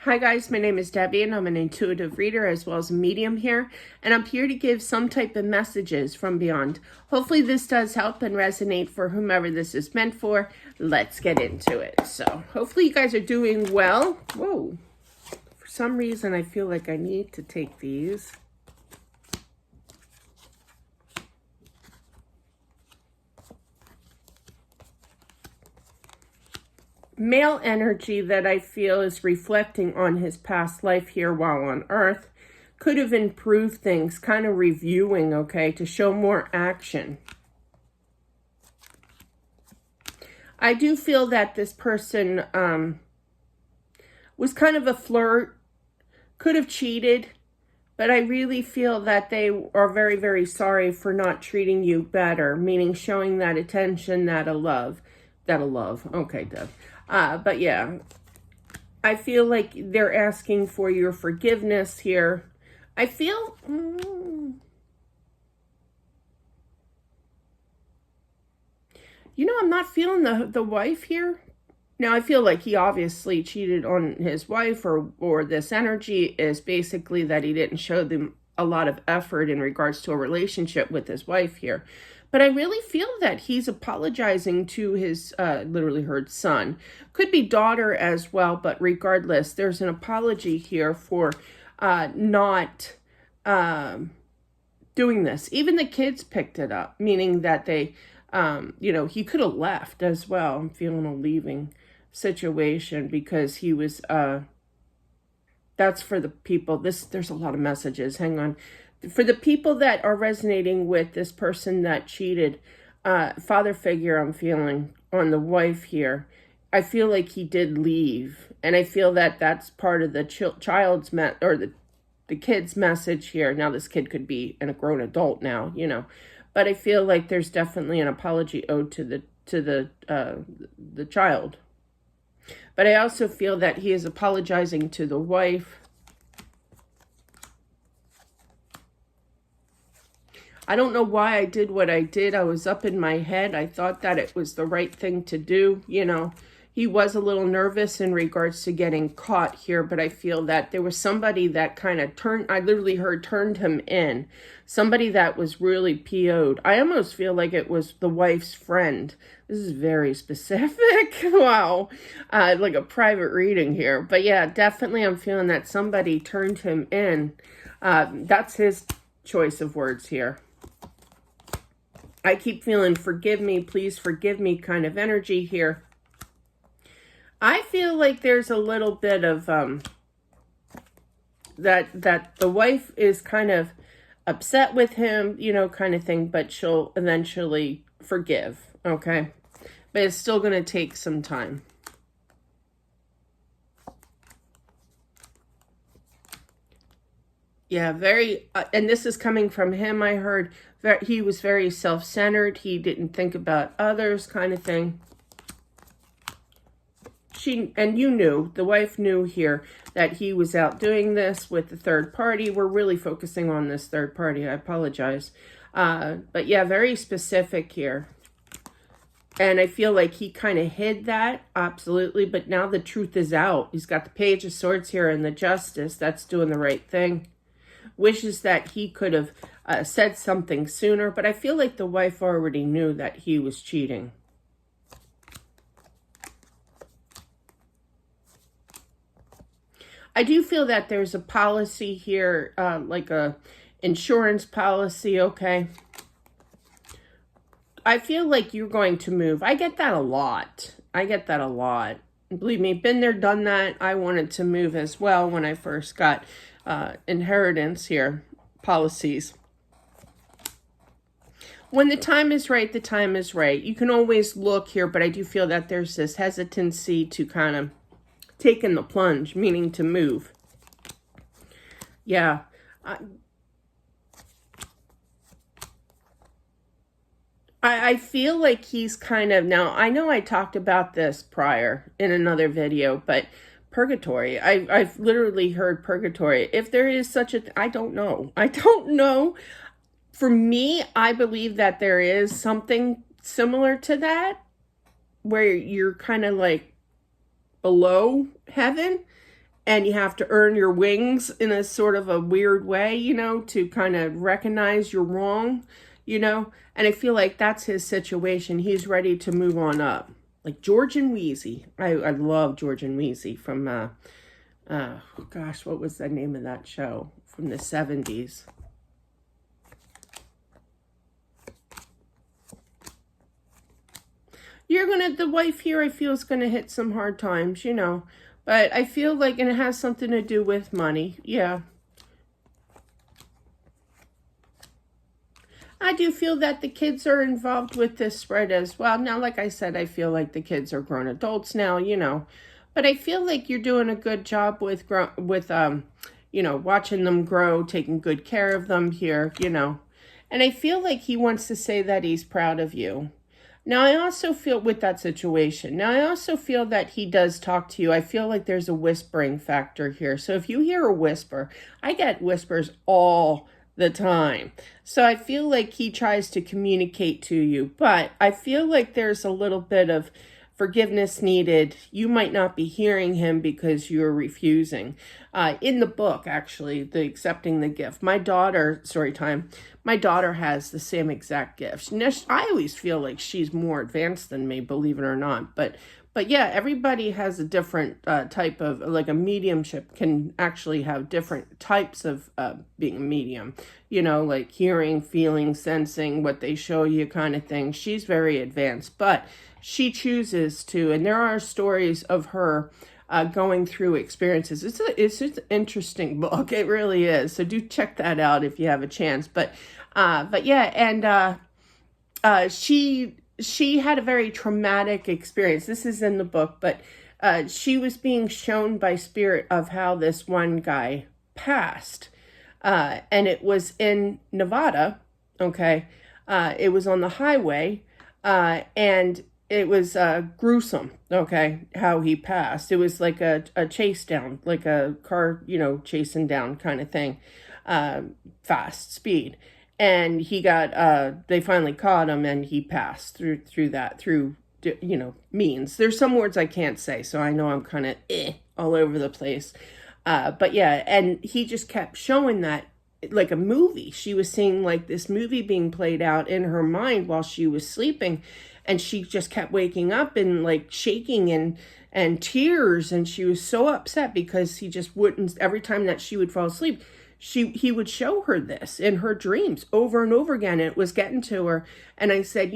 Hi guys, my name is Debbie and I'm an intuitive reader as well as a medium here, and I'm here to give some type of messages from beyond. Hopefully this does help and resonate for whomever this is meant for. Let's get into it. So hopefully you guys are doing well. Whoa, for some reason I feel like I need to take these. Male energy that I feel is reflecting on his past life here while on Earth could have improved things, kind of reviewing, okay, to show more action. I do feel that this person was kind of a flirt, could have cheated, but I really feel that they are very, very sorry for not treating you better, meaning showing that attention, that a love. Okay, Deb. But yeah, I feel like they're asking for your forgiveness here. I feel... You know, I'm not feeling the wife here. Now, I feel like he obviously cheated on his wife, or this energy is basically that he didn't show them a lot of effort in regards to a relationship with his wife here. But I really feel that he's apologizing to his, literally her son. Could be daughter as well, but regardless, there's an apology here for not doing this. Even the kids picked it up, meaning that they, you know, he could have left as well. I'm feeling a leaving situation because he was, that's for the people. There's a lot of messages. Hang on. For the people that are resonating with this person that cheated, father figure I'm feeling on the wife here, I feel like he did leave. And I feel that that's part of the child's, or the kid's message here. Now this kid could be a grown adult now, you know. But I feel like there's definitely an apology owed to the child. But I also feel that he is apologizing to the wife. I don't know why I did what I did. I was up in my head. I thought that it was the right thing to do. You know, he was a little nervous in regards to getting caught here, but I feel that there was somebody that kind of I literally heard turned him in. Somebody that was really PO'd. I almost feel like it was the wife's friend. This is very specific. Wow. Like a private reading here. But yeah, definitely I'm feeling that somebody turned him in. That's his choice of words here. I keep feeling forgive me, please forgive me kind of energy here. I feel like there's a little bit of that the wife is kind of upset with him, you know, kind of thing, but she'll eventually forgive, okay? But it's still going to take some time. Yeah, very, and this is coming from him, I heard. He was very self-centered. He didn't think about others, kind of thing. And you knew, the wife knew here that he was out doing this with the third party. We're really focusing on this third party. I apologize. But yeah, very specific here. And I feel like he kind of hid that, absolutely. But now the truth is out. He's got the Page of Swords here and the Justice. That's doing the right thing. Wishes that he could have said something sooner, but I feel like the wife already knew that he was cheating. I do feel that there's a policy here, like a insurance policy, okay? I feel like you're going to move. I get that a lot. Believe me, been there, done that. I wanted to move as well when I first got inheritance here, policies. When the time is right, the time is right. You can always look here, but I do feel that there's this hesitancy to kind of take in the plunge, meaning to move. Yeah. I feel like he's kind of, now I know I talked about this prior in another video, but purgatory, I've literally heard purgatory. If there is such a, I don't know. For me, I believe that there is something similar to that, where you're kind of like below heaven and you have to earn your wings in a sort of a weird way, to kind of recognize you're wrong, and I feel like that's his situation. He's ready to move on up. Like George and Wheezy. I love George and Wheezy from, gosh, what was the name of that show from the 70s? The wife here, I feel, is gonna hit some hard times, but I feel like, and it has something to do with money. Yeah. I do feel that the kids are involved with this spread as well. Now, like I said, I feel like the kids are grown adults now, but I feel like you're doing a good job with watching them grow, taking good care of them here, and I feel like he wants to say that he's proud of you. Now, I also feel with that situation. Now, I also feel that he does talk to you. I feel like there's a whispering factor here. So if you hear a whisper, I get whispers all the time. So I feel like he tries to communicate to you, but I feel like there's a little bit of forgiveness needed. You might not be hearing him because you're refusing. In the book, actually, the accepting the gift, my daughter, story time, my daughter has the same exact gift. I always feel like she's more advanced than me, believe it or not. But yeah, everybody has a different type of, like a mediumship can actually have different types of being a medium, like hearing, feeling, sensing, what they show you kind of thing. She's very advanced, but she chooses to, and there are stories of her going through experiences. It's an interesting book. It really is. So do check that out if you have a chance. But yeah, and she had a very traumatic experience. This is in the book, but she was being shown by spirit of how this one guy passed. And it was in Nevada, okay? It was on the highway, and it was gruesome, okay, how he passed. It was like a chase down, like a car, chasing down kind of thing, fast speed. And he got, they finally caught him, and he passed through means. There's some words I can't say, so I know I'm kind of all over the place. But yeah, and he just kept showing that like a movie. She was seeing like this movie being played out in her mind while she was sleeping. And she just kept waking up and like shaking and tears. And she was so upset because he just wouldn't, every time that she would fall asleep, he would show her this in her dreams over and over again. And it was getting to her. And I said,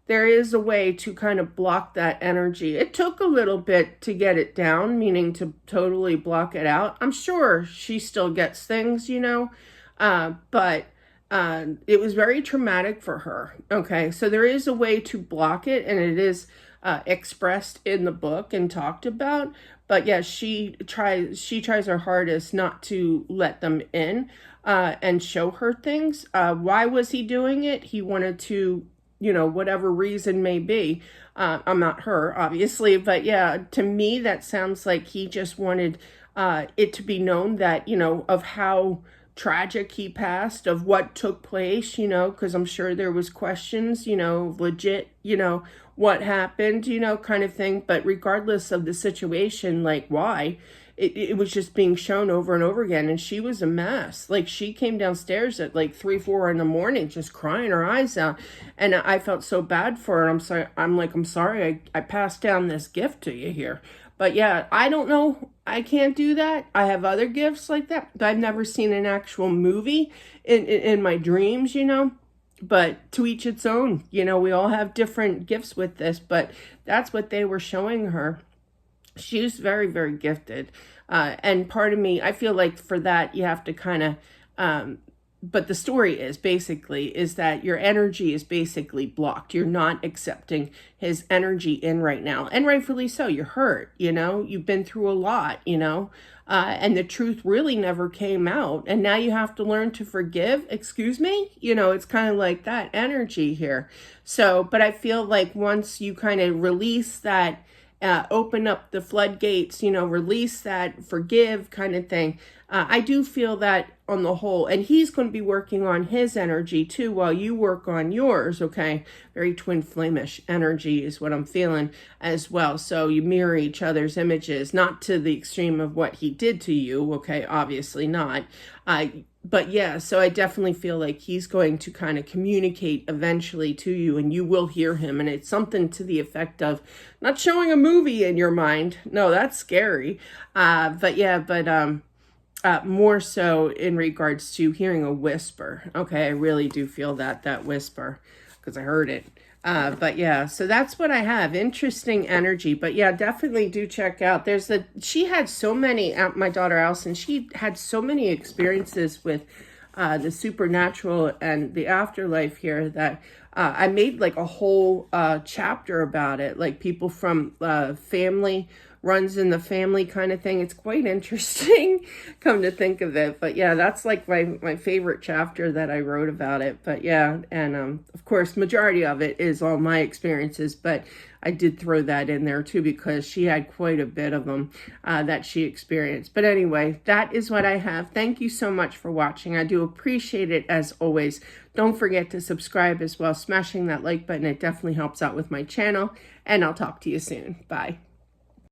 there is a way to kind of block that energy. It took a little bit to get it down, meaning to totally block it out. I'm sure she still gets things, but it was very traumatic for her. Okay, so there is a way to block it, and it is expressed in the book and talked about. But yeah, she tries her hardest not to let them in and show her things. Why was he doing it? He wanted to, whatever reason may be. I'm not her, obviously, but yeah, to me, that sounds like he just wanted it to be known that, of how tragic he passed, of what took place, because I'm sure there was questions, legit, what happened, kind of thing. But regardless of the situation, like why, it was just being shown over and over again. And she was a mess. Like she came downstairs at like 3, 4 in the morning, just crying her eyes out. And I felt so bad for her. I'm sorry, I passed down this gift to you here. But yeah, I don't know. I can't do that. I have other gifts like that. I've never seen an actual movie in my dreams, but to each its own. We all have different gifts with this, but that's what they were showing her. She was very, very gifted. And part of me, I feel like for that, you have to kind of, but the story is that your energy is basically blocked. You're not accepting his energy in right now. And rightfully so. You're hurt, you've been through a lot, and the truth really never came out. And now you have to learn to forgive. Excuse me? It's kind of like that energy here. So, but I feel like once you kind of release that open up the floodgates, release that, forgive kind of thing. I do feel that on the whole, and he's going to be working on his energy too while you work on yours, okay? Very twin flamish energy is what I'm feeling as well. So you mirror each other's images, not to the extreme of what he did to you, okay? Obviously not. But yeah, so I definitely feel like he's going to kind of communicate eventually to you, and you will hear him. And it's something to the effect of not showing a movie in your mind. No, that's scary. More so in regards to hearing a whisper. Okay, I really do feel that whisper because I heard it. But yeah, so that's what I have. Interesting energy. But yeah, definitely do check out. She had so many, my daughter Allison, she had so many experiences with the supernatural and the afterlife here that I made like a whole chapter about it. Like people from family runs in the family kind of thing. It's quite interesting, come to think of it. But yeah, that's like my favorite chapter that I wrote about it. But yeah, and of course, majority of it is all my experiences, but I did throw that in there too because she had quite a bit of them that she experienced. But anyway, that is what I have. Thank you so much for watching. I do appreciate it as always. Don't forget to subscribe as well. Smashing that like button, it definitely helps out with my channel. And I'll talk to you soon. Bye.